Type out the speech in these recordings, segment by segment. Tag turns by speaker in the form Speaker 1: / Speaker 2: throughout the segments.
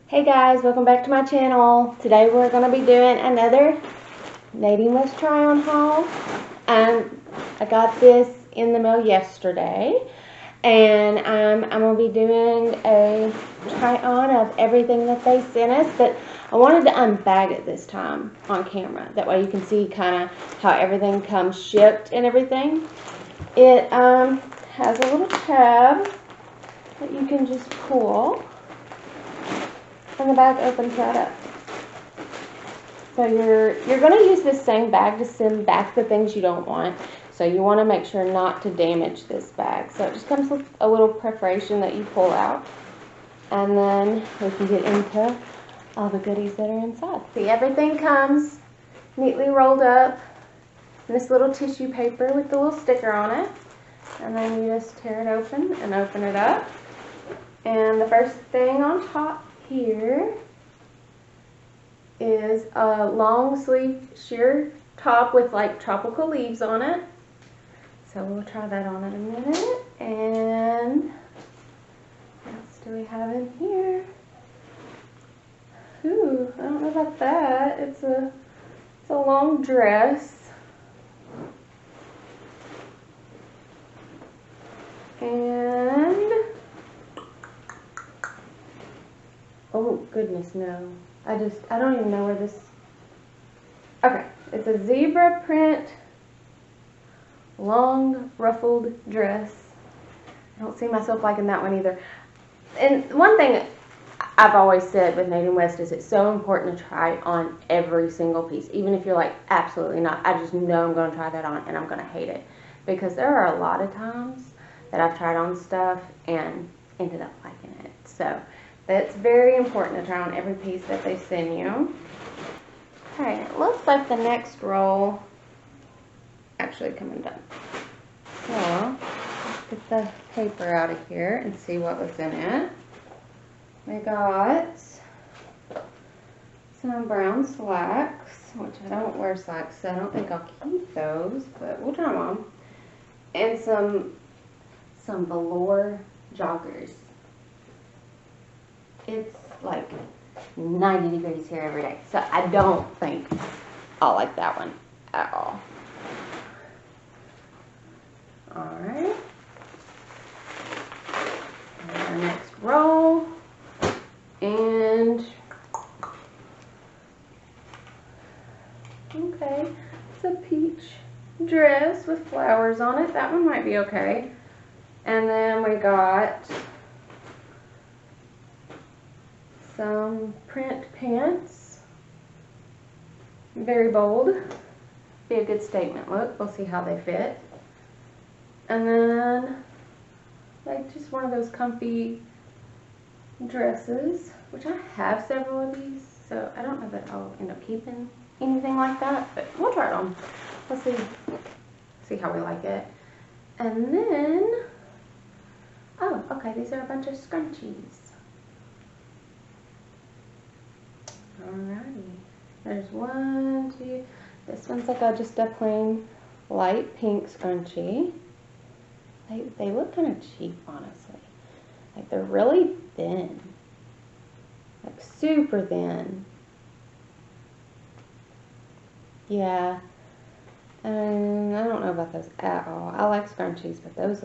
Speaker 1: Hey guys, welcome back to my channel. Today we're going to be doing another Nadine West try-on haul. I got this in the mail yesterday, and I'm going to be doing a try-on of everything that they sent us, but I wanted to unbag it this time on camera. That way you can see kind of how everything comes shipped and everything. It has a little tab that you can just pull. And the bag opens right up. So you're going to use this same bag to send back the things you don't want. So you want to make sure not to damage this bag. So it just comes with a little preparation that you pull out. And then we can get into all the goodies that are inside. See, everything comes neatly rolled up in this little tissue paper with the little sticker on it. And then you just tear it open and open it up. And the first thing on top here is a long sleeve sheer top with like tropical leaves on it. So we'll try that on in a minute. And what else do we have in here? Ooh, I don't know about that. It's a long dress. And oh goodness, no. I don't even know where this, okay, it's a zebra print, long ruffled dress. I don't see myself liking that one either. And one thing I've always said with Nadine West is it's so important to try on every single piece. Even if you're like, absolutely not, I just know I'm going to try that on and I'm going to hate it. Because there are a lot of times that I've tried on stuff and ended up liking it. So that's very important to try on every piece that they send you. Alright, it looks like the next roll actually coming done. So, let's get the paper out of here and see what was in it. We got some brown slacks, which I don't wear slacks, so I don't think I'll keep those, but we'll try them on. And some velour joggers. It's like 90 degrees here every day, so I don't think I'll like that one at all. Alright. Our next roll. And okay, it's a peach dress with flowers on it. That one might be okay. And then we got some print pants, very bold, be a good statement look. We'll see how they fit. And then like just one of those comfy dresses, which I have several of these, so I don't know that I'll end up keeping anything like that, but we'll try it on. Let's see how we like it. And then oh, okay, these are a bunch of scrunchies. Alrighty, there's one, two, this one's like just a plain light pink scrunchie. They look kind of cheap, honestly. Like they're really thin, like super thin. Yeah, and I don't know about those at all. I like scrunchies, but those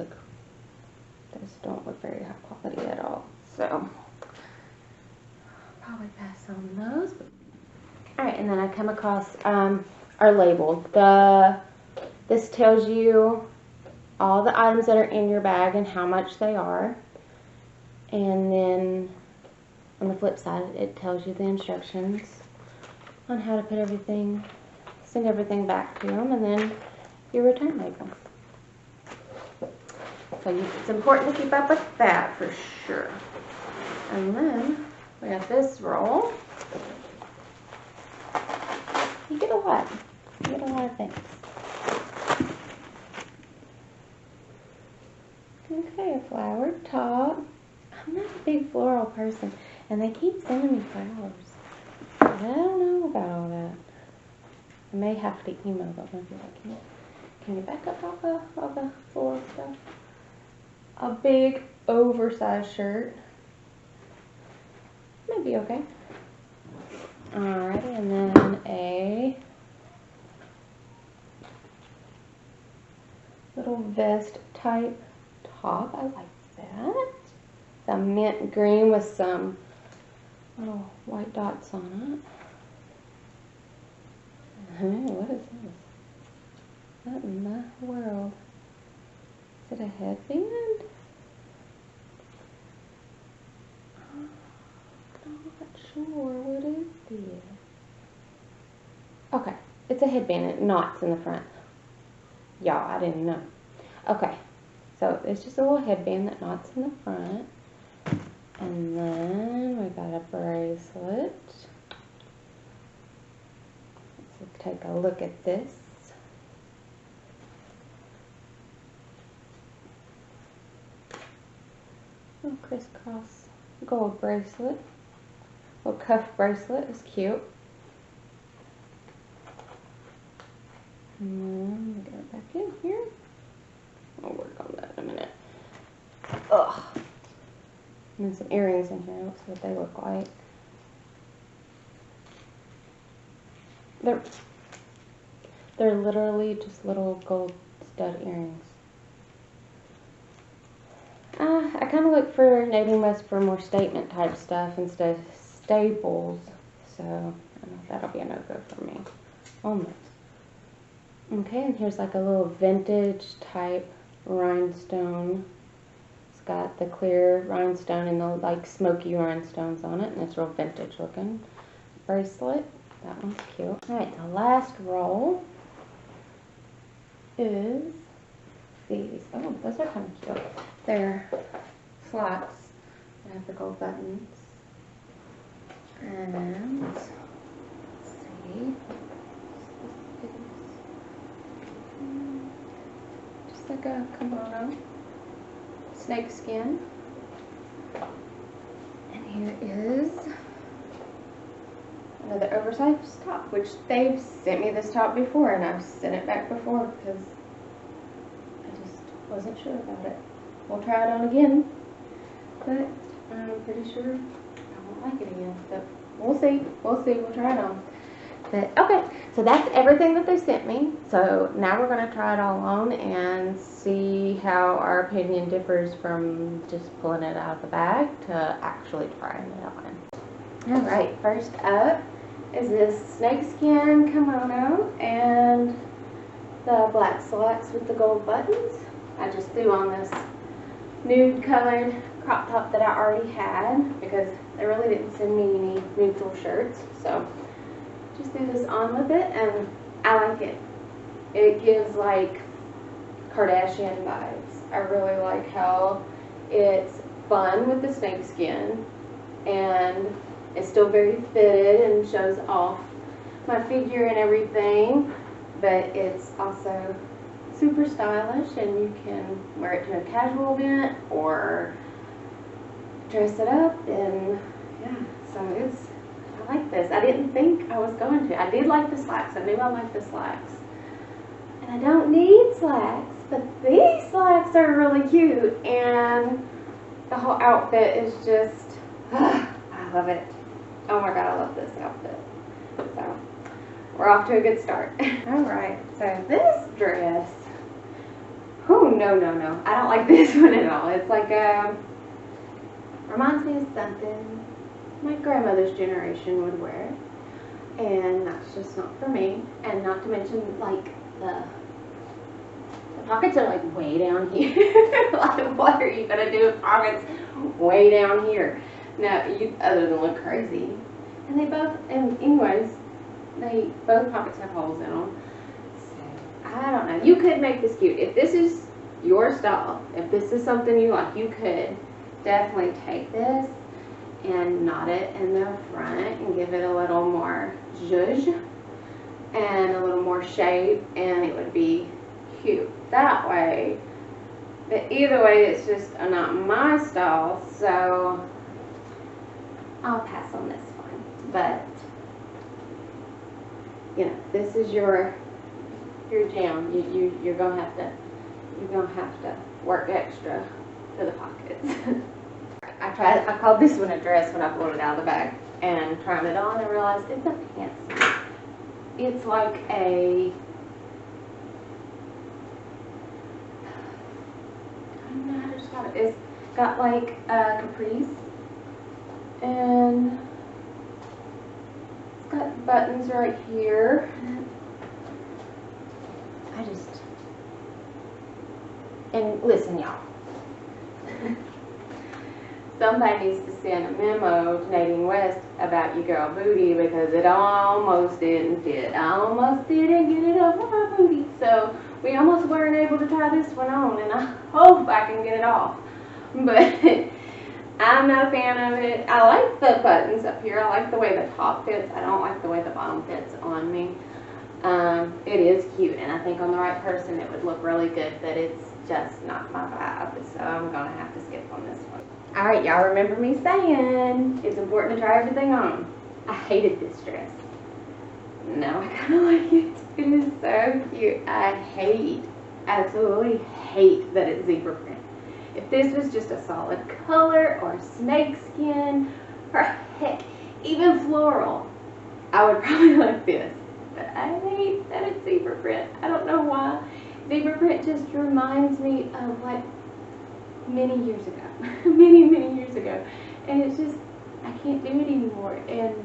Speaker 1: don't look very high quality at all. So probably pass on those. Alright, and then I come across our label. This tells you all the items that are in your bag and how much they are. And then on the flip side, it tells you the instructions on how to put everything, send everything back to them, and then your return label. So it's important to keep up with that for sure. And then we got this roll. You get a lot. You get a lot of things. Okay, a flowered top. I'm not a big floral person, and they keep sending me flowers. I don't know about all that. I may have to email them and be like, can you back up all the floral stuff? A big oversized shirt. might be okay. Alrighty, and then a little vest type top. I like that. It's a mint green with some little white dots on it. What is this? What in the world? Is it a headband? I'm not sure. What is this? Okay, it's a headband. It knots in the front. Y'all, I didn't know. Okay, so it's just a little headband that knots in the front. And then we got a bracelet. Let's take a look at this. Little crisscross gold bracelet. Little cuff bracelet is cute. And then we get it back in here. I'll work on that in a minute. Ugh. And then some earrings in here. Let's see what they look like. They're literally just little gold stud earrings. I kind of look for Nadine West for more statement type stuff instead of staples. So I know that'll be a no-go for me. Almost. Okay, and here's like a little vintage type rhinestone. It's got the clear rhinestone and the like smoky rhinestones on it, and it's real vintage looking. Bracelet, that one's cute. Alright, the last roll is these. Oh, those are kind of cute. They're slacks. They have the gold buttons. And let's see. Just like a kimono. Snake skin. And here is another oversized top, which they've sent me this top before, and I've sent it back before because I just wasn't sure about it. We'll try it on again, but I'm pretty sure I won't like it again. But we'll see. We'll see. We'll try it on. But okay, so that's everything that they sent me. So now we're going to try it all on and see how our opinion differs from just pulling it out of the bag to actually trying it on. Alright, first up is this snakeskin kimono and the black slacks with the gold buttons. I just threw on this nude colored crop top that I already had because they really didn't send me any neutral shirts. So just threw this on with it, and I like it. It gives like Kardashian vibes. I really like how it's fun with the snakeskin, and it's still very fitted and shows off my figure and everything, but it's also super stylish, and you can wear it to a casual event or dress it up, and yeah, so I like this. I didn't think I was going to. I did like the slacks. I knew I liked the slacks. And I don't need slacks, but these slacks are really cute, and the whole outfit is just, I love it. Oh my god, I love this outfit. So, we're off to a good start. Alright, so this dress, oh no, I don't like this one at all. It's like, reminds me of something my grandmother's generation would wear, and that's just not for me. And not to mention, like, the pockets are like way down here. Like, what are you gonna do with pockets way down here? No, other than look crazy. And they both, and anyways, both pockets have holes in them. So I don't know. You could make this cute if this is your style. If this is something you like, you could definitely take this and knot it in the front and give it a little more zhuzh and a little more shape, and it would be cute that way. But either way, it's just not my style, so I'll pass on this one. But you know, this is your jam. You're gonna have to work extra for the pockets. I I called this one a dress when I pulled it out of the bag and tried it on and realized it's a pants. It's like a, I don't know how to describe it. It's got like capris, and it's got buttons right here. And listen, y'all. Somebody needs to send a memo to Nadine West about your girl booty, because it almost didn't fit. I almost didn't get it off of my booty. So we almost weren't able to try this one on, and I hope I can get it off. But I'm not a fan of it. I like the buttons up here. I like the way the top fits. I don't like the way the bottom fits on me. It is cute, and I think on the right person it would look really good, but it's just not my vibe, so I'm gonna have to skip on this one. Alright, y'all remember me saying it's important to try everything on. I hated this dress. Now I kinda like it. It is so cute. I absolutely hate that it's zebra print. If this was just a solid color or snakeskin, or heck, even floral, I would probably like this. But I hate that it's zebra print. I don't know why. Zebra print just reminds me of like many years ago. many years ago. And it's just, I can't do it anymore. And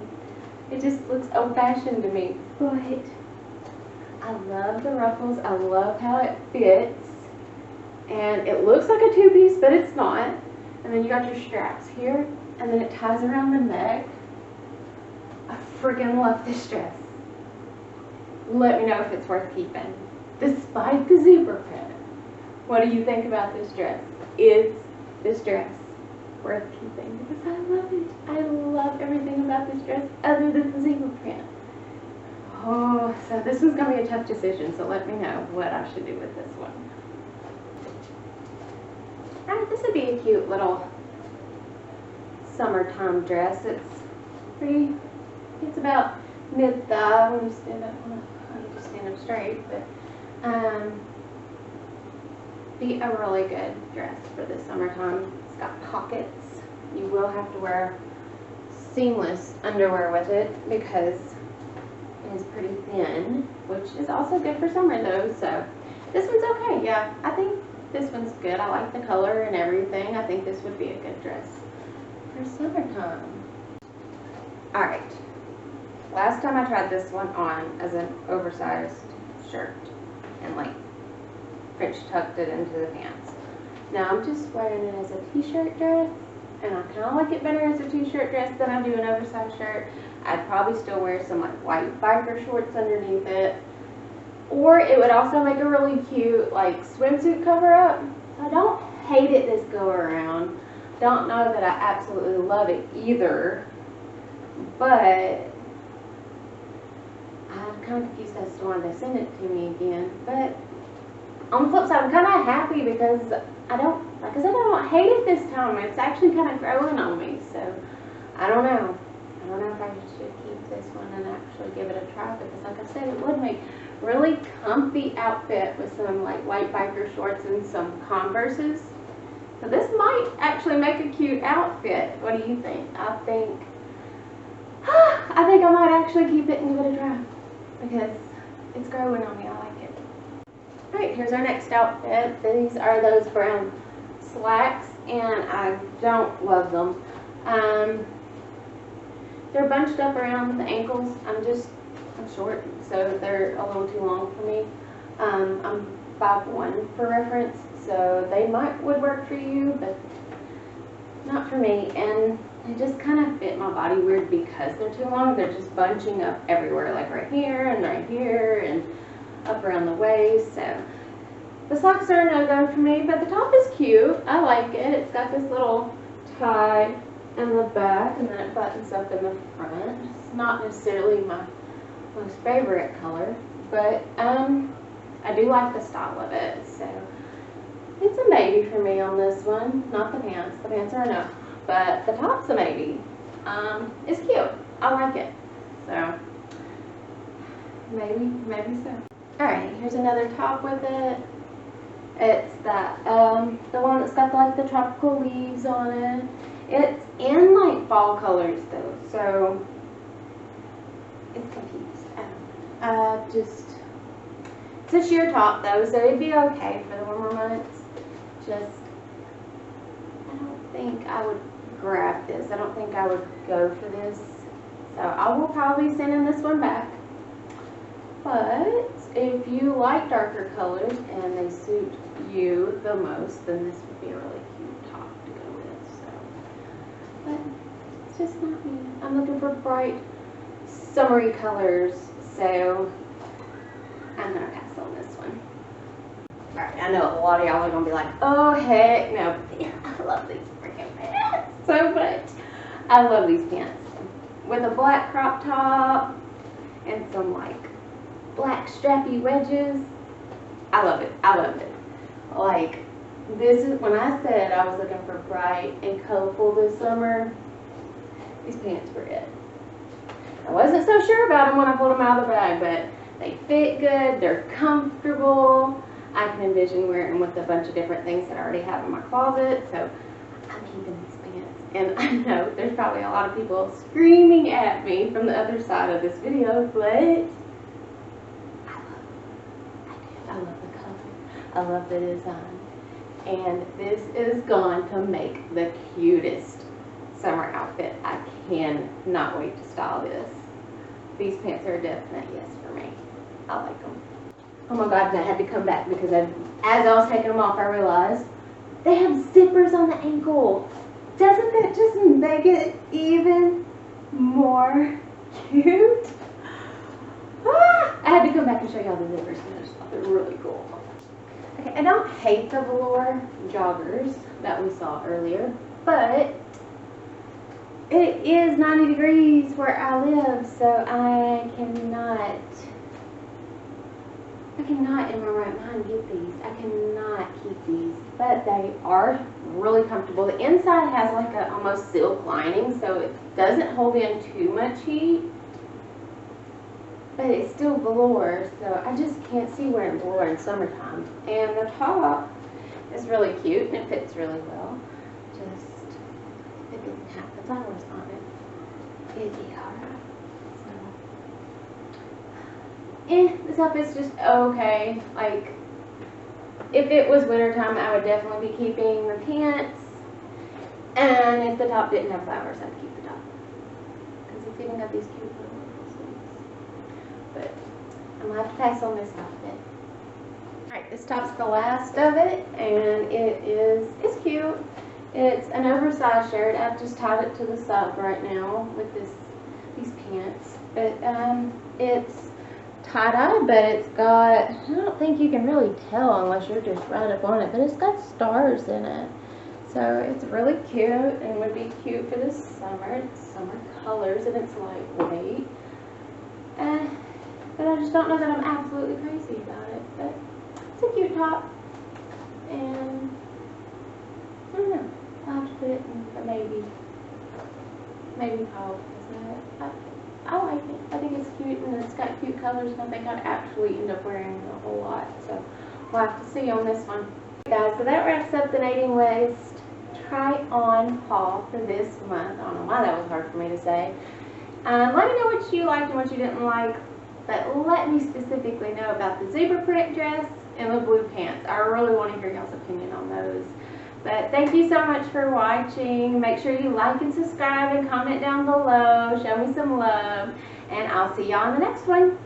Speaker 1: it just looks old-fashioned to me. But I love the ruffles. I love how it fits. And it looks like a two-piece, but it's not. And then you got your straps here. And then it ties around the neck. I freaking love this dress. Let me know if it's worth keeping, despite the zebra print. What do you think about this dress? Is this dress worth keeping? Because I love it. I love everything about this dress other than the zebra print. Oh, so this one's going to be a tough decision, so let me know what I should do with this one. Alright, this would be a cute little summertime dress. It's about mid-thigh. I'm going to stand up. I need to stand up straight, but be a really good dress for the summertime. It's got pockets. You will have to wear seamless underwear with it because it is pretty thin, which is also good for summer though. So this one's okay. Yeah, I think this one's good. I like the color and everything. I think this would be a good dress for summertime. Alright. Last time I tried this one on as an oversized shirt and like French tucked it into the pants. Now I'm just wearing it as a t-shirt dress, and I kind of like it better as a t-shirt dress than I do an oversized shirt. I'd probably still wear some like white biker shorts underneath it, or it would also make a really cute like swimsuit cover up. I don't hate it this go around. Don't know that I absolutely love it either, but I'm kind of confused as to why they sent it to me again. But on the flip side, I'm kind of happy because I don't, like I said, I don't hate it this time. It's actually kind of growing on me. So I don't know. I don't know if I should keep this one and actually give it a try, because like I said, it would make really comfy outfit with some like white biker shorts and some Converses. So this might actually make a cute outfit. What do you think? I think I might actually keep it and give it a try, because it's growing on me. I like it. Alright, here's our next outfit. These are those brown slacks, and I don't love them. They're bunched up around the ankles. I'm short, so they're a little too long for me. I'm 5'1" for reference, so they would work for you, but not for me. And they just kind of fit my body weird because they're too long. They're just bunching up everywhere, like right here and up around the waist. So the socks are a no-go for me, but the top is cute. I like it. It's got this little tie in the back, and then it buttons up in the front. It's not necessarily my most favorite color, but I do like the style of it. So it's a maybe for me on this one. Not the pants. The pants are a no. But the top's a maybe. It's cute. I like it. So maybe so. Alright, here's another top with it. It's that the one that's got like the tropical leaves on it. It's in like fall colors though, so it's confused. It's a sheer top though, so it'd be okay for the warmer months. Just, I don't think I would grab this. I don't think I would go for this. So I will probably send in this one back. But if you like darker colors and they suit you the most, then this would be a really cute top to go with. So, but it's just not me. I'm looking for bright, summery colors. So I'm gonna pass on this one. Alright, I know a lot of y'all are gonna be like, oh heck no. I love these freaking pants so much. I love these pants. With a black crop top and some like black strappy wedges. I love it. I love it. Like, this is when I said I was looking for bright and colorful this summer, these pants were it. I wasn't so sure about them when I pulled them out of the bag, but they fit good, they're comfortable. I can envision wearing them with a bunch of different things that I already have in my closet, so I'm keeping these pants. And I know there's probably a lot of people screaming at me from the other side of this video, but I love the color. I love the design. And this is going to make the cutest summer outfit. I cannot wait to style this. These pants are a definite yes for me. I like them. Oh my God, I had to come back because as I was taking them off, I realized they have zippers on the ankle. Doesn't that just make it even more cute? Ah, I had to come back and show y'all the zippers because I just thought they're really cool. Okay, I don't hate the velour joggers that we saw earlier, but it is 90 degrees where I live, so I cannot in my right mind get these. I cannot keep these, but they are really comfortable. The inside has like a almost silk lining, so it doesn't hold in too much heat, but it's still velour, so I just can't see wearing velour in summertime. And the top is really cute and it fits really well. Just, if it didn't have the flowers on it, it'd be alright. This outfit's just okay. Like, if it was wintertime, I would definitely be keeping the pants. And if the top didn't have flowers, I'd keep the top. Because it's even got these cute little sleeves. But I'm going to have to pass on this outfit. Alright, this top's the last of it. And it's cute. It's an oversized shirt. I've just tied it to the side right now with these pants. But it's tie-dye, but it's got, I don't think you can really tell unless you're just right up on it, but it's got stars in it. So it's really cute and would be cute for the summer. It's summer colors and it's lightweight. But I just don't know that I'm absolutely crazy about it. But it's a cute top. And I don't know. I'll have to put it in the maybe pile. I like it. I think it's cute and it's got cute colors, and I think I'd actually end up wearing it a whole lot. So we'll have to see on this one. Guys, so that wraps up the Nadine West try-on haul for this month. I don't know why that was hard for me to say. Let me know what you liked and what you didn't like, but let me specifically know about the zebra print dress and the blue pants. I really want to hear y'all's opinion on those. But thank you so much for watching. Make sure you like and subscribe and comment down below. Show me some love. And I'll see y'all in the next one.